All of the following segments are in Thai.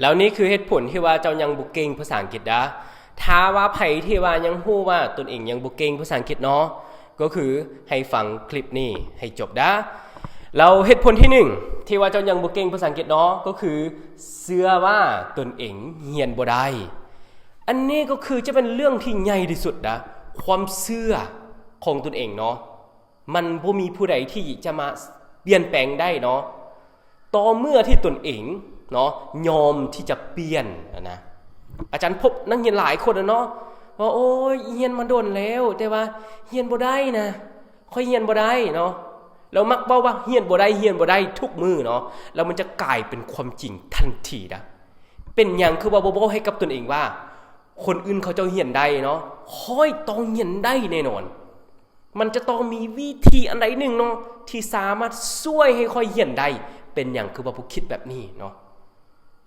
แล้วนี่คือเหตุผลที่ว่าเจ้ายังบ่เก่งภาษาอังกฤษนะถ้าว่าไผที่ว่ายังฮู้ว่าตนเองยังบ่เก่งภาษาอังกฤษเนาะก็คือให้ฟังคลิปนี้ให้จบนะแล้วเหตุผลที่1ที่ว่าเจ้ายังบ่เก่งภาษาอังกฤษเนาะก็คือเชื่อว่าตนเองเรียนบ่ได้อันนี้ก็คือจะเป็นเรื่องที่ใหญ่ที่สุดนะความเชื่อของตนเองเนาะมันบ่มีผู้ใดที่จะมาเปลี่ยนแปลงได้เนาะต่อเมื่อที่ตนเองเนาะยอมที่จะเปลี่ยนนะอาจารย์พบนักเรียนหลายคนเนาะว่าโอ้ยเรียนมาโดนแล้วแต่ว่าเรียนบ่ได้นะค่อยเรียนบ่ได้เนาะแล้วมักบอกว่าเรียนบ่ได้ทุกมือเนาะแล้วมันจะกลายเป็นความจริงทันทีนะเป็นอย่างคือว่าบ่ให้กับตนเองว่าคนอื่นเขาจะเรียนได้เนาะค่อยต้องเรียนได้แน่นอนมันจะต้องมีวิธีอันใดหนึ่งเนาะที่สามารถช่วยให้ค่อยเรียนได้เป็นอย่างคือว่าผู้คิดแบบนี้เนาะ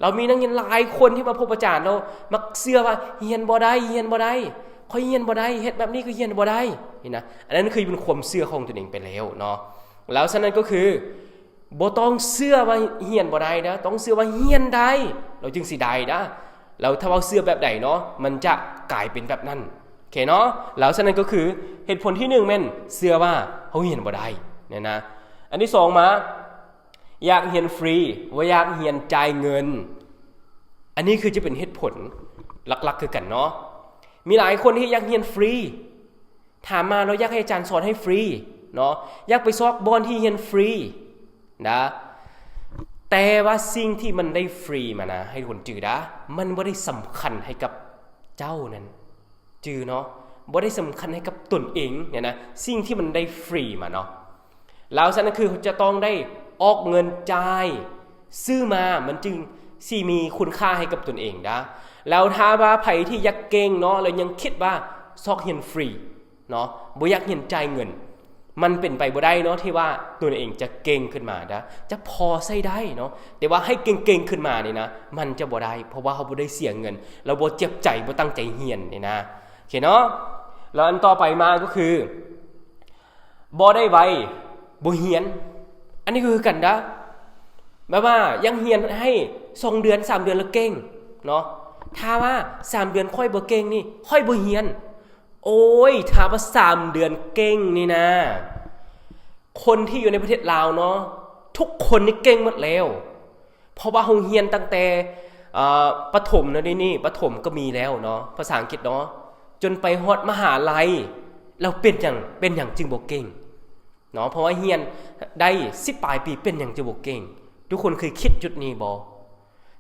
เรามีนักเรียนหลายคนที่มาพบอาจารย์เรามักเชื่อว่าเรียนบ่ได้ค่อยเรียนบ่ได้เฮ็ดแบบนี้ก็เรียนบ่ได้นี่นะอันนั้นคือเป็นความเชื่อของตัวเองไปแล้วเนาะแล้วฉะนั้นก็คือบ่ต้องเชื่อว่าเรียนบ่ได้นะต้องเชื่อว่าเรียนได้เราจึงสิได้นะแล้วถ้าว่าเชื่อแบบใดเนาะมันจะกลายเป็นแบบนั้นโอเคเนาะแล้วฉะนั้นก็คือเหตุผลที่1แม่นเชื่อว่าเฮาเรียนบ่ได้เนี่ยนะอันที่2มาอยากเรียนฟรีว่าอยากเรียนจ่ายเงินอันนี้คือจะเป็นเหตุผลหลักๆคือกันเนาะมีหลายคนที่อยากเรียนฟรีถามมาเราอยากให้อาจารย์สอนให้ฟรีเนาะอยากไปซอกบอลที่เรียนฟรีนะแต่ว่าสิ่งที่มันได้ฟรีมานะให้คนจือนะมันบ่ได้สำคัญให้กับเจ้านั้นจือเนาะบ่ได้สำคัญให้กับตนเองเนี่ยนะสิ่งที่มันได้ฟรีมาเนาะแล้วฉะนั้นคือจะต้องได้ออกเงินจ่ายซื้อมามันจึงสิมีคุณค่าให้กับตนเองนะแล้วถ้าว่าไผที่อยากเก่งเนาะแล้วยังคิดว่าซอกเรียนฟรีเนาะบ่อยากเรียนจ่ายเงินมันเป็นไปบ่ได้เนาะที่ว่าตัวเองจะเก่งขึ้นมานะจะพอใช้ได้เนาะแต่ว่าให้เก่งๆขึ้นมานี่นะมันจะบ่ได้เพราะว่าเขาบ่ได้เสียเงินแล้วบ่เจ็บใจบ่ตั้งใจเรียนนี่นะโอเคเนาะแล้วอันต่อไปมาก็คือบ่ได้ไวบ่เรียนอันนี้คือกันนะแบบว่ายังเรียนให้2เดือน3เดือนแล้วเก่งเนาะถ้าว่า3เดือนค่อยบ่เก่งนี่ค่อยบ่เรียนโอ้ยถ้าว่า3เดือนเก่งนี่นะคนที่อยู่ในประเทศลาวเนาะทุกคนนี่เก่งหมดแล้วเพราะว่าโรงเรียนตั้งแต่ประถมนะนี่ประถมก็มีแล้วเนาะภาษาอังกฤษเนาะจนไปฮอดมหาลัยเราเป็นอย่างจึงบ่เก่งเนาะเพราะว่าเรียนได้10ปลายปีเป็นอย่างจึงบ่เก่งทุกคนเคยคิดจุดนี้บ่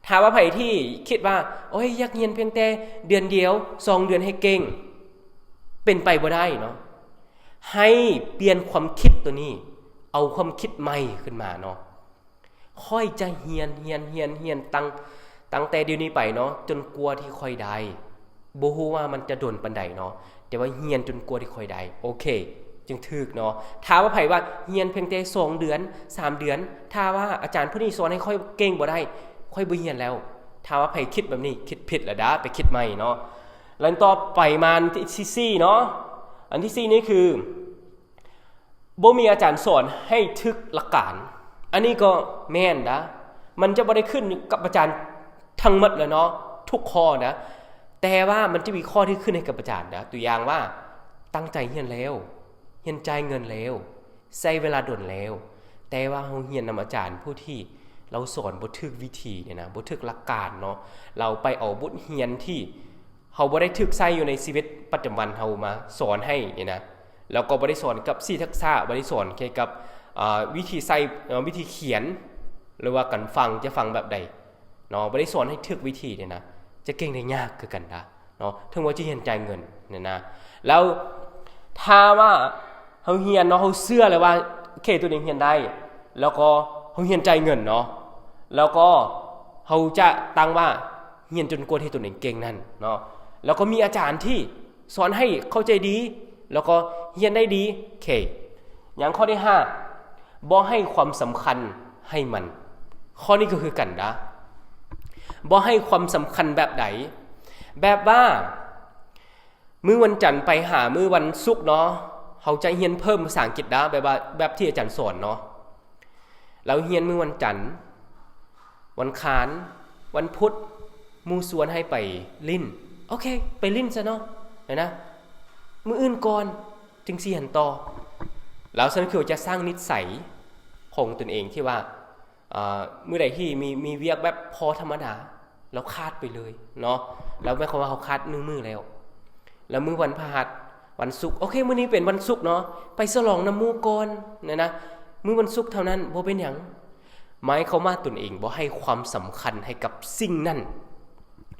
ถ้าว่าไผที่คิดว่าโอ้ยอยากเรียนเพียงแต่เดือนเดียว2เดือนให้เก่งเป็นไปบ่ได้เนาะให้เปลี่ยนความคิดตัวนี้เอาความคิดใหม่ขึ้นมาเนาะค่อยจะเรียนตั้งแต่เดี๋ยวนี้ไปเนาะจนกลัวที่ค่อยได้บ่ฮู้ว่ามันจะโดนปานใดเนาะแต่ว่าเรียนจนกลัวที่ค่อยได้โอเคจึงถูกเนาะถ้าว่าไผว่าเรียนเพียงแต่2เดือน3เดือนถ้าว่าอาจารย์ผู้นี้สอนให้ค่อยเก่งบ่ได้ค่อยบ่เรียนแล้วถ้าว่าไผคิดแบบนี้คิดผิดแล้วด้าไปคิดใหม่เนาะแล้วต่อไปมาที่4เนาะอันที่4นี่คือบ่มีอาจารย์สอนให้ทึกหลักการอันนี้ก็แม่นนะมันจะบ่ได้ขึ้นกับอาจารย์ทั้งหมดเลยเนาะทุกข้อนะแต่ว่ามันจะมีข้อที่ขึ้นให้กับอาจารย์นะตัวอย่างว่าตั้งใจเรียนแล้วเรียนจ่ายเงินแล้วใช้เวลาด่วนแล้วแต่ว่าเฮาเรียนนำอาจารย์ผู้ที่เราสอนบ่ถูกวิธีเนี่ยนะบ่ถูกหลักการเนาะเราไปเอาบทเรียนที่เฮาบ่ได้ถูกใช้อยู่ในชีวิตประจำวันเฮามาสอนให้เนี่ยนะแล้วก็บ่ได้สอนกับ4ทักษะบ่ได้สอนเกี่ยวกับวิธีใช้วิธีเขียนหรือว่าการฟังจะฟังแบบใดเนาะบ่ได้สอนให้ถูกวิธีเนี่ยนะจะเก่งได้ยากคือกันนะเนาะถึงว่าจะเรียนจ่ายเงินเนี่ยนะแล้วถ้าว่าเฮาเรียนเนาะเฮาเชื่อเลยว่าโอเคตัวเองเรียนได้แล้วก็เฮาเรียนจ่ายเงินเนาะแล้วก็เฮาจะตั้งว่าเรียนจนกว่าที่ตัวเองเก่งนั่นเนาะแล้วก็มีอาจารย์ที่สอนให้เข้าใจดีแล้วก็เรียนได้ดีโอเคอย่างข้อที่5บ่ให้ความสำคัญให้มันข้อนี้ก็คือกันนะบ่ให้ความสำคัญแบบใดแบบว่ามื้อวันจันทร์ไปหามื้อวันศุกร์เนาะเฮาจะเรียนเพิ่มภาษาอังกฤษนะแบบที่อาจารย์สอนเนาะเราเรียนมื้อวันจันทร์วันค้าน วันพุธมูสวนให้ไปลิ้นโอเคไปลิ้นซะเนาะนะมื้ออื่นก่อนจึงสิหันต่อแล้วฉันคือจะสร้างนิสัยของตนเองที่ว่ามื้อใดที่มีเวียกแบบพอธรรมดาแล้วคาดไปเลยเนาะแล้วไม่ความว่าเขาคาด1มื้อแล้วมื้อวันพฤหัสวันศุกร์โอเคมื้อนี้เป็นวันศุกร์เนาะไปฉลองน้ำหมู่ก่อนนะมื้อวันศุกร์เท่านั้นบ่เป็นหยังหมายเขามาตนเองบ่ให้ความสำคัญให้กับสิ่งนั้น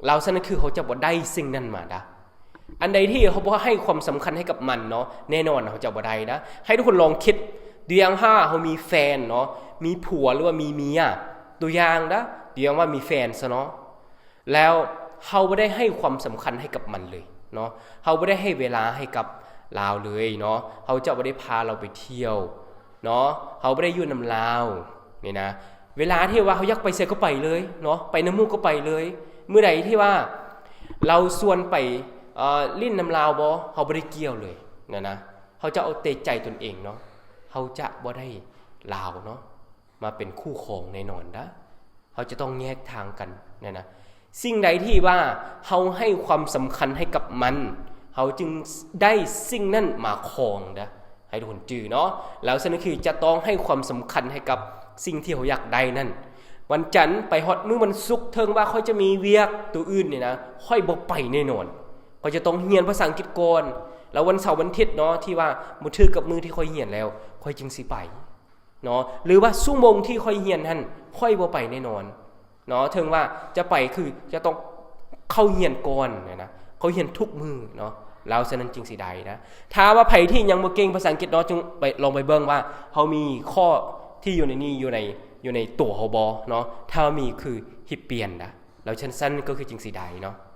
เราฉะนั้นคือเขาจะบ่ได้สิ่งนั้นมาดะอันใดที่เขาบ่ให้ความสำคัญให้กับมันเนาะแน่นอนเขาจะบ่ได้นะให้ทุกคนลองคิดตัวอย่างเขามีแฟนเนาะมีผัวหรือว่ามีเมียตัวอย่างนะตัวอย่างว่ามีแฟนซะเนาะแล้วเขาบ่ได้ให้ความสำคัญให้กับมันเลยเนาะเขาบ่ได้ให้เวลาให้กับลาวเลยเนาะเขาจะบ่ได้พาเราไปเที่ยวเนาะเขาบ่ได้อยู่นำลาวนี่นะเวลาที่ว่าเขาอยากไปเสียก็ไปเลยเนาะไปน้ำมูกก็ไปเลยเมื่อใดที่ว่าเราส่วนไปลิ้นน้ำลาวบ่เขาบ่ได้เกี่ยวเลยนะเขาจะเอาเตใจตนเองเนาะเขาจะบ่ได้ลาวเนาะมาเป็นคู่ครองแน่นอนนะเขาจะต้องแยกทางกันนะสิ่งใดที่ว่าเขาให้ความสำคัญให้กับมันเขาจึงได้สิ่งนั้นมาครองนะให้ทุกคนจื่อเนาะแล้วฉะนั้นคือจะต้องให้ความสำคัญให้กับสิ่งที่เขาอยากได้นั่นวันจันทร์ไปฮอดมื้อวันศุกร์เทิงว่าเขาจะมีเวียกตัวอื่นเนี่ยนะค่อยบ่ไปแน่นอนเขาจะต้องเรียนภาษาอังกฤษก่อนแล้ววันเสาร์วันอาทิตย์เนาะที่ว่าบ่ถือกับมือที่ค่อยเรียนแล้วค่อยจึงสิไปเนาะหรือว่าชั่วโมงที่ค่อยเรียนนั่นค่อยบ่ไปแน่นอนเนาะเทิงว่าจะไปคือจะต้องเข้าเรียนก่อนนะเขาเรียนทุกมื้อเนาะแล้วฉะนั้นจึงสิได้นะถ้าว่าไผที่ยังบ่เก่งภาษาอังกฤษเนาะจึงไปลองไปเบิ่งว่าเฮามีข้อที่อยู่ในนี้อยู่ในตัวเฮาบ่เนาะถ้ามีคือฮิปเปลี่ยนนะแล้วชั้นสั้นก็คือจึงสิได้เนาะ